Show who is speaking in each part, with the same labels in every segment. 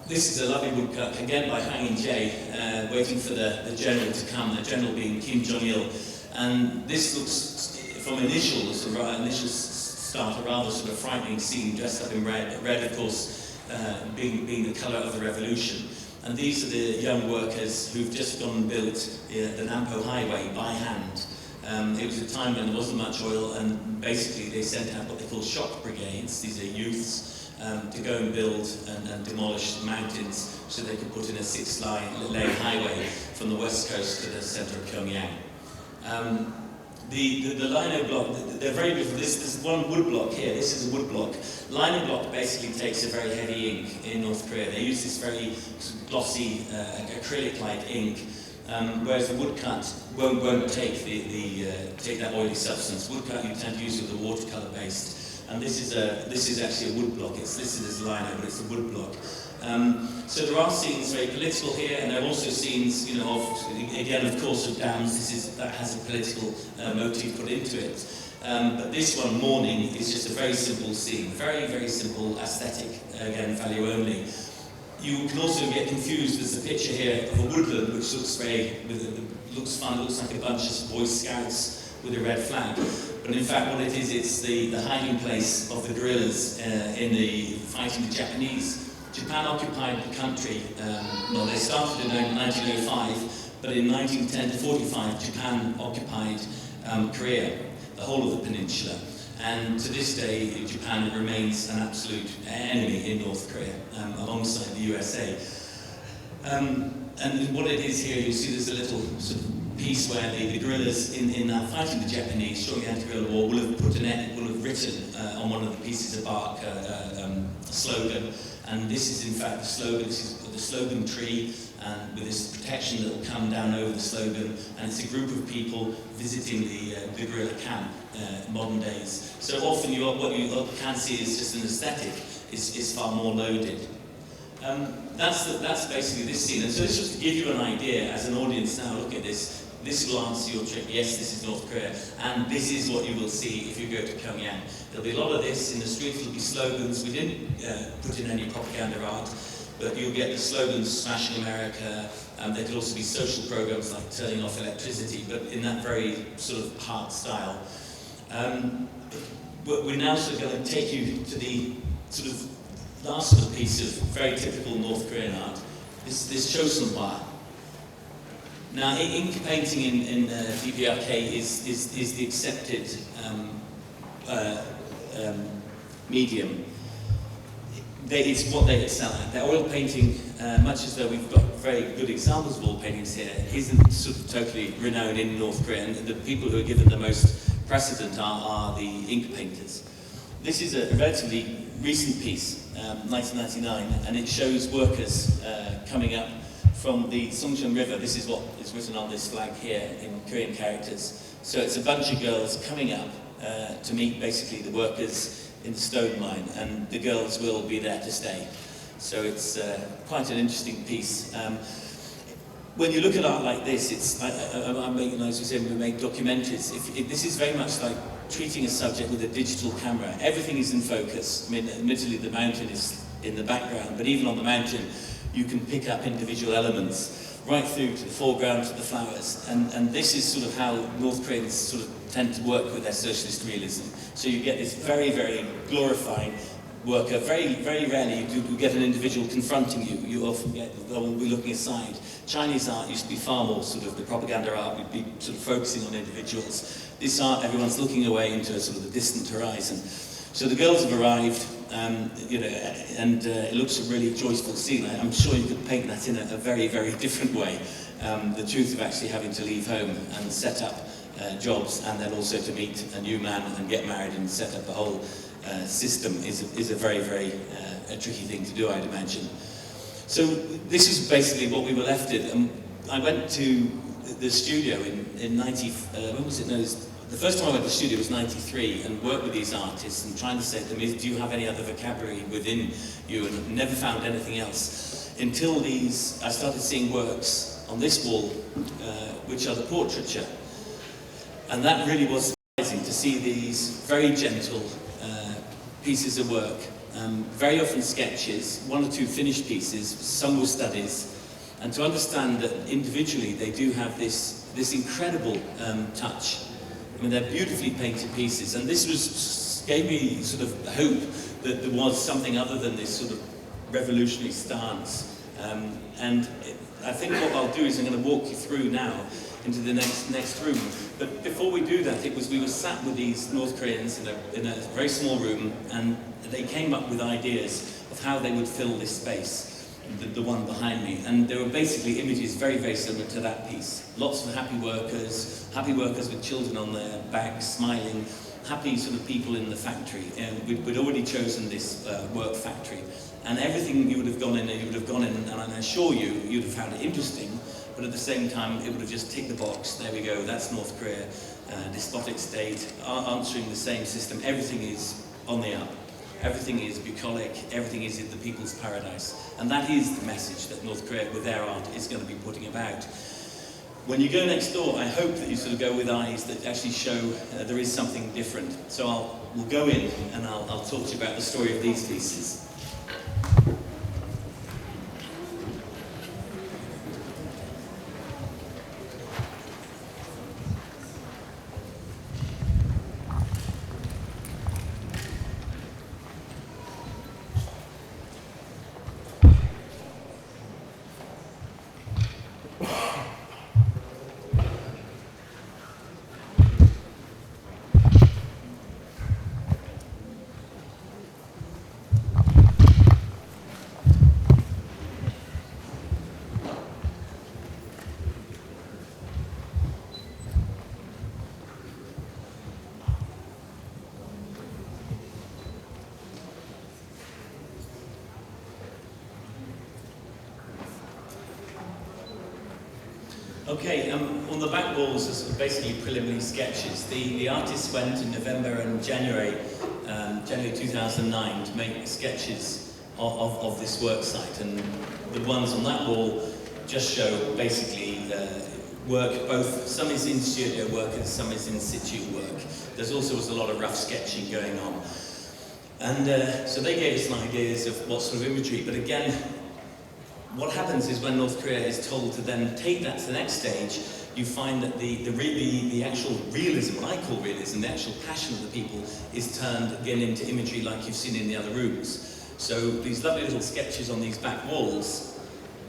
Speaker 1: This is a lovely woodcut, again by Huang In Jae, waiting for the general to come, the general being Kim Jong-il. And this looks, from initial start, a rather sort of frightening scene, dressed up in red. Red, of course, being the colour of the revolution. And these are the young workers who've just gone and built the Nampo Highway by hand. It was a time when there wasn't much oil, and basically they sent out what they call shock brigades. These are youths to go and build and demolish the mountains so they could put in a 6-lane highway from the west coast to the centre of Pyongyang. The lino block, they're very beautiful. This is one wood block here. This is a wood block. Lino block basically takes a very heavy ink in North Korea. They use this very glossy acrylic-like ink, whereas the woodcut won't take take that oily substance. Woodcut you tend to use with the watercolour based. And this is actually a wood block. It's listed as lino, but it's a wood block. So there are scenes very political here, and there are also scenes, again, of course, of dams. That has a political motif put into it. But this one, Morning, is just a very simple scene, very, very simple aesthetic, again, value only. You can also get confused. There's a picture here of a woodland which looks looks fun. It looks like a bunch of Boy Scouts with a red flag. But in fact, what it is, it's the hiding place of the guerrillas in the fighting the Japanese. Japan occupied the country. Well, they started in 1905, but in 1910 to 45, Japan occupied Korea, the whole of the peninsula. And to this day, Japan remains an absolute enemy in North Korea, alongside the USA. And what it is here, you see there's a little sort of piece where the guerrillas in fighting the Japanese during the anti-guerrilla war will have written on one of the pieces of bark a slogan. And this is in fact the slogan. This is the slogan tree, and with this protection that will come down over the slogan. And it's a group of people visiting the guerrilla camp in modern days. So often what you can see is just an aesthetic is far more loaded. That's basically this scene. And so it's just to give you an idea as an audience now. Look at this. This will answer your trick. Yes, this is North Korea, and this is what you will see if you go to Pyongyang. There'll be a lot of this in the streets. There'll be slogans. We didn't put in any propaganda art, but you'll get the slogans "Smashing America." There could also be social programs like turning off electricity, but in that very sort of hard style. We're now sort of going to take you to the sort of last sort of piece of very typical North Korean art. This Chosun. Now, ink painting in DPRK is the accepted medium. It's what they excel at. Their oil painting, much as though we've got very good examples of oil paintings here, isn't sort of totally renowned in North Korea, and the people who are given the most precedent are the ink painters. This is a relatively recent piece, 1999, and it shows workers coming up from the Sungcheon River. This is what is written on this flag here in Korean characters. So it's a bunch of girls coming up to meet basically the workers in the stone mine, and the girls will be there to stay. So it's quite an interesting piece. When you look at art like this, I'm making, as we said, we make documentaries. This is very much like treating a subject with a digital camera. Everything is in focus. I mean, admittedly the mountain is in the background, but even on the mountain, you can pick up individual elements right through to the foreground to the flowers. And this is sort of how North Koreans sort of tend to work with their socialist realism. So you get this very, very glorifying worker. Very, very rarely you get an individual confronting you. You often get, they'll be looking aside. Chinese art used to be far more sort of the propaganda art, would be sort of focusing on individuals. This art, everyone's looking away into a sort of the distant horizon. So the girls have arrived, and it looks a really joyful scene. I'm sure you could paint that in a very, very different way. The truth of actually having to leave home and set up jobs, and then also to meet a new man and get married and set up a whole system is a very, very tricky thing to do, I'd imagine. So this is basically what we were left with. I went to the studio in 90, when was it? No, the first time I went to the studio was 93, and worked with these artists and trying to say to them, do you have any other vocabulary within you? And never found anything else. Until I started seeing works on this wall, which are the portraiture. And that really was surprising to see these very gentle pieces of work very often sketches, 1 or 2 finished pieces, some were studies, and to understand that individually they do have this incredible touch. I mean, they're beautifully painted pieces, and this gave me sort of hope that there was something other than this sort of revolutionary stance. I think what I'll do is I'm going to walk you through now into the next room. But before we do that, we were sat with these North Koreans in a very small room, and they came up with ideas of how they would fill this space, the one behind me. And there were basically images very, very similar to that piece. Lots of happy workers with children on their backs, smiling, happy sort of people in the factory. And we'd already chosen this work factory. And everything you would have gone in, and I assure you, you'd have found it interesting, but at the same time, it would have just ticked the box. There we go, that's North Korea, despotic state, answering the same system. Everything is on the up. Everything is bucolic, everything is in the people's paradise. And that is the message that North Korea, with their art, is going to be putting about. When you go next door, I hope that you sort of go with eyes that actually show there is something different. So we'll go in, and I'll talk to you about the story of these pieces. Okay, on the back walls are basically preliminary sketches. The artists went in November and January 2009 to make sketches of this work site, and the ones on that wall just show basically work, both some is in studio work and some is in situ work. There's also a lot of rough sketching going on. And so they gave us some ideas of what sort of imagery, but again, what happens is when North Korea is told to then take that to the next stage, you find that the actual realism, what I call realism, the actual passion of the people, is turned again into imagery like you've seen in the other rooms. So these lovely little sketches on these back walls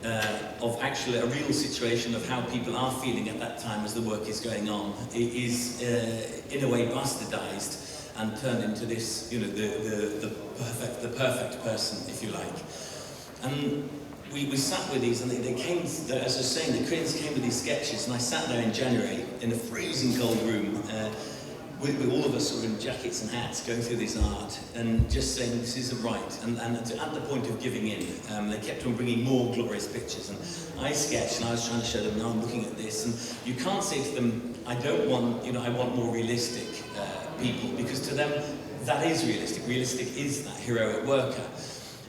Speaker 1: of actually a real situation of how people are feeling at that time as the work is going on is in a way bastardized and turned into this, you know, the perfect person, if you like. And we sat with these, and they came, as I was saying, the Koreans came with these sketches, and I sat there in January in a freezing cold room with all of us sort of in jackets and hats going through this art and just saying this isn't right, and at the point of giving in, they kept on bringing more glorious pictures, and I sketched and I was trying to show them, now I'm looking at this, and you can't say to them, I don't want, you know, I want more realistic people, because to them that is realistic. Realistic is that heroic worker.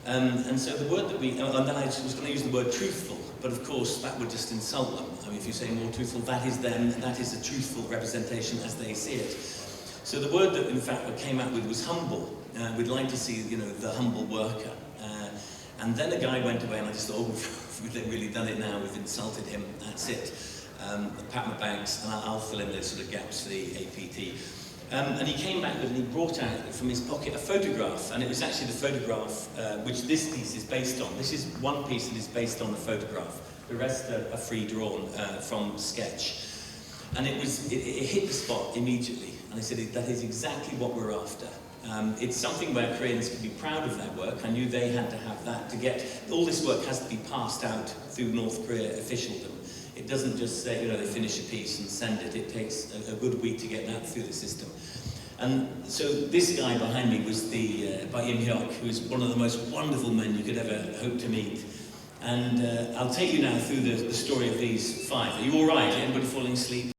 Speaker 1: And so the word that and then I was going to use the word truthful, but of course that would just insult them. I mean, if you say more truthful, that is them, that is a truthful representation as they see it. So the word that in fact we came out with was humble. We'd like to see, you know, the humble worker. And then a guy went away, and I just thought, oh, we've really done it now, we've insulted him, that's it. Pat my bags, and I'll fill in those sort of gaps for the APT. And he came back with, and he brought out from his pocket a photograph, and it was actually the photograph which this piece is based on. This is one piece that is based on the photograph. The rest are free drawn from sketch. And it hit the spot immediately, and I said, that is exactly what we're after. It's something where Koreans can be proud of their work. I knew they had to have that to get, all this work has to be passed out through North Korea officialdom. It doesn't just say, you know, they finish a piece and send it. It takes a good week to get that through the system. And so this guy behind me was by Hyok, who is one of the most wonderful men you could ever hope to meet. And I'll take you now through the story of these 5. Are you all right? Anybody falling asleep?